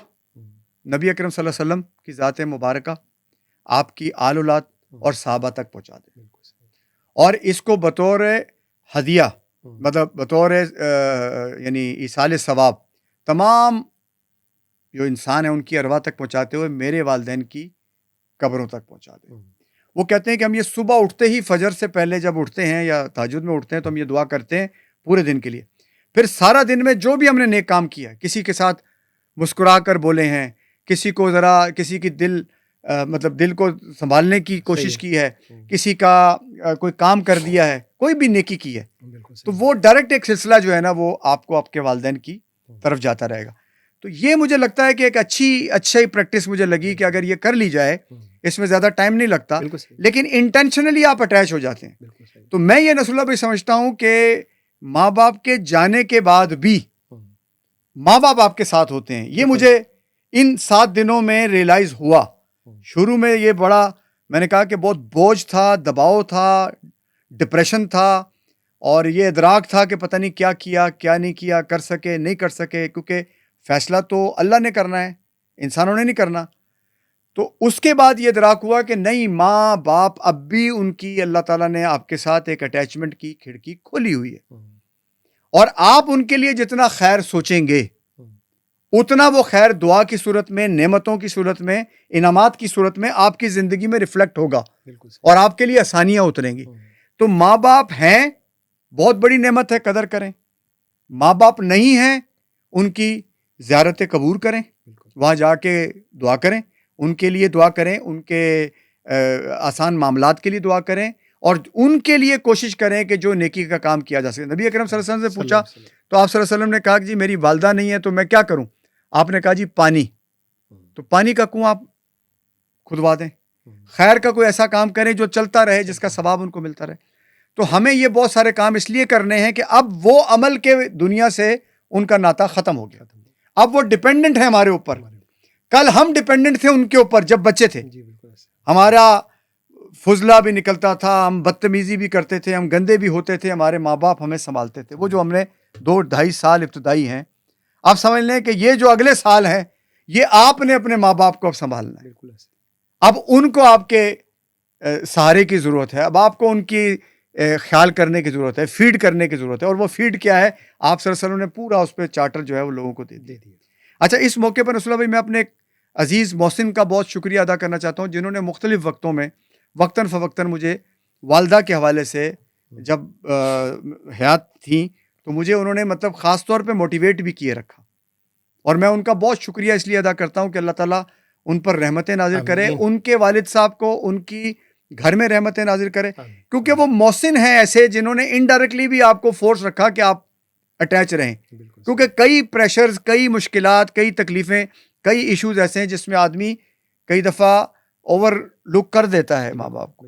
Speaker 2: نبی اکرم صلی اللہ علیہ وسلم کی ذات مبارکہ، آپ کی آل اولاد اور صحابہ تک پہنچا دیں. اور اس کو بطور ہدیہ، مطلب بطور یعنی ایصال ثواب تمام جو انسان ہیں ان کی ارواح تک پہنچاتے ہوئے میرے والدین کی قبروں تک پہنچا دیں. وہ کہتے ہیں کہ ہم یہ صبح اٹھتے ہی، فجر سے پہلے جب اٹھتے ہیں یا تہجد میں اٹھتے ہیں، تو ہم یہ دعا کرتے ہیں پورے دن کے لیے. پھر سارا دن میں جو بھی ہم نے نیک کام کیا، کسی کے ساتھ مسکرا کر بولے ہیں، کسی کو ذرا کسی کی مطلب دل کو سنبھالنے کی کوشش کی ہے، کسی کا کوئی کام کر دیا ہے، کوئی بھی نیکی کی ہے، تو وہ ڈائریکٹ ایک سلسلہ جو ہے نا وہ آپ کو آپ کے والدین کی طرف جاتا رہے گا. تو یہ مجھے لگتا ہے کہ ایک اچھی پریکٹس مجھے لگی کہ اگر یہ کر لی جائے، اس میں زیادہ ٹائم نہیں لگتا، لیکن انٹینشنلی آپ اٹیچ ہو جاتے ہیں. تو میں یہ نصر اللہ بھائی سمجھتا ہوں کہ ماں باپ کے جانے کے بعد بھی ماں باپ آپ کے ساتھ ہوتے ہیں. یہ مجھے ان 7 دنوں میں ریئلائز ہوا شروع میں یہ بڑا میں نے کہا کہ بہت بوجھ تھا, دباؤ تھا, ڈپریشن تھا, اور یہ ادراک تھا کہ پتہ نہیں کیا کیا کیا نہیں کیا, کر سکے نہیں کر سکے, کیونکہ فیصلہ تو اللہ نے کرنا ہے, انسانوں نے نہیں کرنا. تو اس کے بعد یہ ادراک ہوا کہ نہیں, ماں باپ اب بھی ان کی اللہ تعالیٰ نے آپ کے ساتھ ایک اٹیچمنٹ کی کھڑکی کھولی ہوئی ہے, اور آپ ان کے لیے جتنا خیر سوچیں گے اتنا وہ خیر دعا کی صورت میں, نعمتوں کی صورت میں, انعامات کی صورت میں آپ کی زندگی میں ریفلیکٹ ہوگا, اور آپ کے لیے آسانیاں اتریں گی. تو ماں باپ ہیں, بہت بڑی نعمت ہے, قدر کریں. ماں باپ نہیں ہیں, ان کی زیارت قبور کریں, وہاں جا کے دعا کریں, ان کے لیے دعا کریں, ان کے آسان معاملات کے لیے دعا کریں, اور ان کے لیے کوشش کریں کہ جو نیکی کا کام کیا جا سکے. نبی اکرم صلی اللہ علیہ وسلم سے پوچھا تو آپ صلی اللہ علیہ وسلم نے کہا کہ جی میری والدہ نہیں ہے تو میں کیا کروں؟ آپ نے کہا جی پانی, تو پانی کا کنواں آپ کھدوا دیں, خیر کا کوئی ایسا کام کریں جو چلتا رہے, جس کا ثواب ان کو ملتا رہے. تو ہمیں یہ بہت سارے کام اس لیے کرنے ہیں کہ اب وہ عمل کے دنیا سے ان کا ناطہ ختم ہو گیا, اب وہ ڈیپینڈنٹ ہے ہمارے اوپر. کل ہم ڈیپینڈنٹ تھے ان کے اوپر جب بچے تھے, ہمارا فضلہ بھی نکلتا تھا, ہم بدتمیزی بھی کرتے تھے, ہم گندے بھی ہوتے تھے, ہمارے ماں باپ ہمیں سنبھالتے تھے. وہ جو ہم نے 2-2.5 سال ابتدائی ہیں, آپ سمجھ لیں کہ یہ جو اگلے سال ہیں یہ آپ نے اپنے ماں باپ کو اب سنبھالنا ہے. اب ان کو آپ کے سہارے کی ضرورت ہے, اب آپ کو ان کی خیال کرنے کی ضرورت ہے, فیڈ کرنے کی ضرورت ہے. اور وہ فیڈ کیا ہے, آپ صلی اللہ علیہ وسلم نے پورا اس پہ چارٹر جو ہے وہ لوگوں کو دے دیا. اچھا, اس موقع پر رسول اللہ بھائی میں اپنے عزیز محسن کا بہت شکریہ ادا کرنا چاہتا ہوں, جنہوں نے مختلف وقتوں میں وقتاً فوقتاً مجھے والدہ کے حوالے سے جب حیات تھیں تو مجھے انہوں نے مطلب خاص طور پہ موٹیویٹ بھی کیے رکھا, اور میں ان کا بہت شکریہ اس لیے ادا کرتا ہوں کہ اللہ تعالیٰ ان پر رحمتیں نازل کرے, ان کے والد صاحب کو ان کی گھر میں رحمتیں نازل کرے, کیونکہ وہ محسن ہیں ایسے جنہوں نے انڈائریکٹلی بھی آپ کو فورس رکھا کہ آپ اٹیچ رہیں, کیونکہ کئی پریشرز, کئی مشکلات, کئی تکلیفیں, کئی ایشوز ایسے ہیں جس میں آدمی کئی دفعہ اوور لک کر دیتا ہے ماں باپ کو.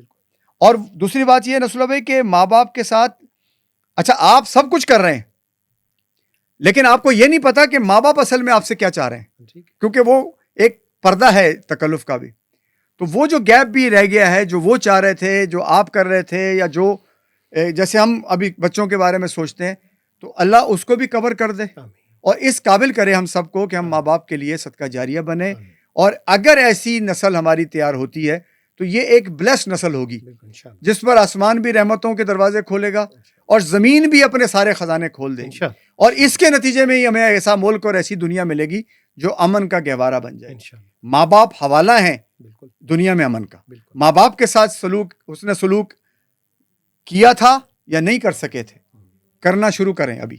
Speaker 2: اور دوسری بات یہ رسول بھائی کہ ماں باپ کے ساتھ اچھا آپ سب کچھ کر رہے ہیں, لیکن آپ کو یہ نہیں پتا کہ ماں باپ اصل میں آپ سے کیا چاہ رہے ہیں, کیونکہ وہ ایک پردہ ہے تکلف کا بھی. تو وہ جو گیپ بھی رہ گیا ہے, جو وہ چاہ رہے تھے, جو آپ کر رہے تھے, یا جو جیسے ہم ابھی بچوں کے بارے میں سوچتے ہیں, تو اللہ اس کو بھی کور کر دے اور اس قابل کرے ہم سب کو کہ ہم ماں باپ کے لیے صدقہ جاریہ بنیں. اور اگر ایسی نسل ہماری تیار ہوتی ہے تو یہ ایک بلیس نسل ہوگی جس پر آسمان بھی رحمتوں کے دروازے کھولے گا اور زمین بھی اپنے سارے خزانے کھول دے گی, اور اس کے نتیجے میں ہی ہمیں ایسا ملک اور ایسی دنیا ملے گی جو امن کا گہوارہ بن جائے. ماں باپ حوالہ ہیں دنیا میں امن کا. ماں باپ کے ساتھ سلوک, اس نے سلوک کیا تھا یا نہیں کر سکے تھے, کرنا شروع کریں. ابھی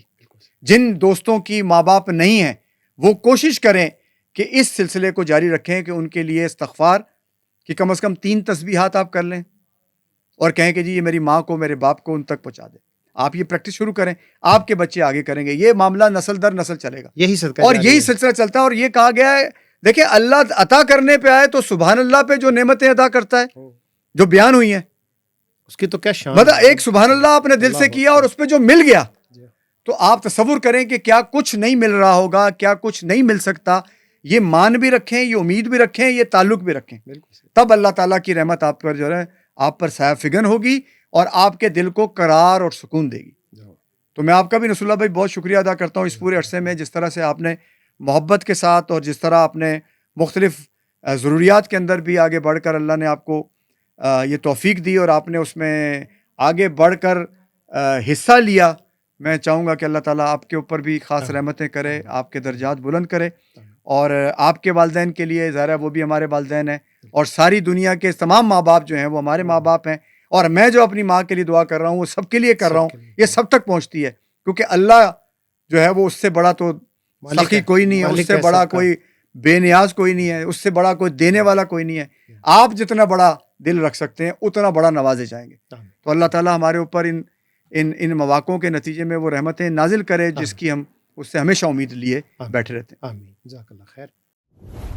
Speaker 2: جن دوستوں کی ماں باپ نہیں ہیں وہ کوشش کریں کہ اس سلسلے کو جاری رکھیں کہ ان کے لیے استغفار کہ کم از کم 3 تسبیحات آپ کر لیں اور کہیں کہ جی یہ میری ماں کو, میرے باپ کو ان تک پہنچا دیں. آپ یہ پریکٹس شروع کریں, آپ کے بچے آگے کریں گے. یہ معاملہ نسل در نسل چلے گا,
Speaker 1: یہی صدقہ
Speaker 2: اور یہی سلسلہ چلتا ہے. اور یہ کہا گیا ہے, دیکھیں اللہ عطا کرنے پہ آئے تو سبحان اللہ پہ جو نعمتیں عطا کرتا ہے, جو بیان ہوئی ہیں,
Speaker 1: اس کی تو کیا شان,
Speaker 2: مطلب ایک سبحان اللہ اپنے دل سے کیا اور اس پہ جو مل گیا, تو آپ تصور کریں کہ کیا کچھ نہیں مل رہا ہوگا, کیا کچھ نہیں مل سکتا. یہ مان بھی رکھیں, یہ امید بھی رکھیں, یہ تعلق بھی رکھیں, تب اللہ تعالیٰ کی رحمت آپ پر جو ہے آپ پر سایہ فگن ہوگی اور آپ کے دل کو قرار اور سکون دے گی. تو میں آپ کا بھی رسول اللہ بھائی بہت شکریہ ادا کرتا ہوں اس پورے عرصے میں, جس طرح سے آپ نے محبت کے ساتھ اور جس طرح آپ نے مختلف ضروریات کے اندر بھی آگے بڑھ کر اللہ نے آپ کو یہ توفیق دی اور آپ نے اس میں آگے بڑھ کر حصہ لیا. میں چاہوں گا کہ اللہ تعالیٰ آپ کے اوپر بھی خاص رحمتیں کرے, آپ کے درجات بلند کرے, اور آپ کے والدین کے لیے ظاہر ہے وہ بھی ہمارے والدین ہیں, اور ساری دنیا کے تمام ماں باپ جو ہیں وہ ہمارے ماں باپ ہیں. اور میں جو اپنی ماں کے لیے دعا کر رہا ہوں وہ سب کے لیے کر رہا ہوں, یہ سب تک پہنچتی ہے, کیونکہ اللہ جو ہے وہ اس سے بڑا تو سخی کوئی نہیں ہے, اس سے بڑا کوئی بے نیاز کوئی نہیں ہے, اس سے بڑا کوئی دینے والا کوئی نہیں ہے. آپ جتنا بڑا دل رکھ سکتے ہیں اتنا بڑا نوازے جائیں گے. تو اللہ تعالیٰ ہمارے اوپر ان مواقعوں کے نتیجے میں وہ رحمتیں نازل کرے جس کی ہم اس سے ہمیشہ امید لیے بیٹھے رہتے ہیں.
Speaker 1: آمین. جزاک اللہ خیر.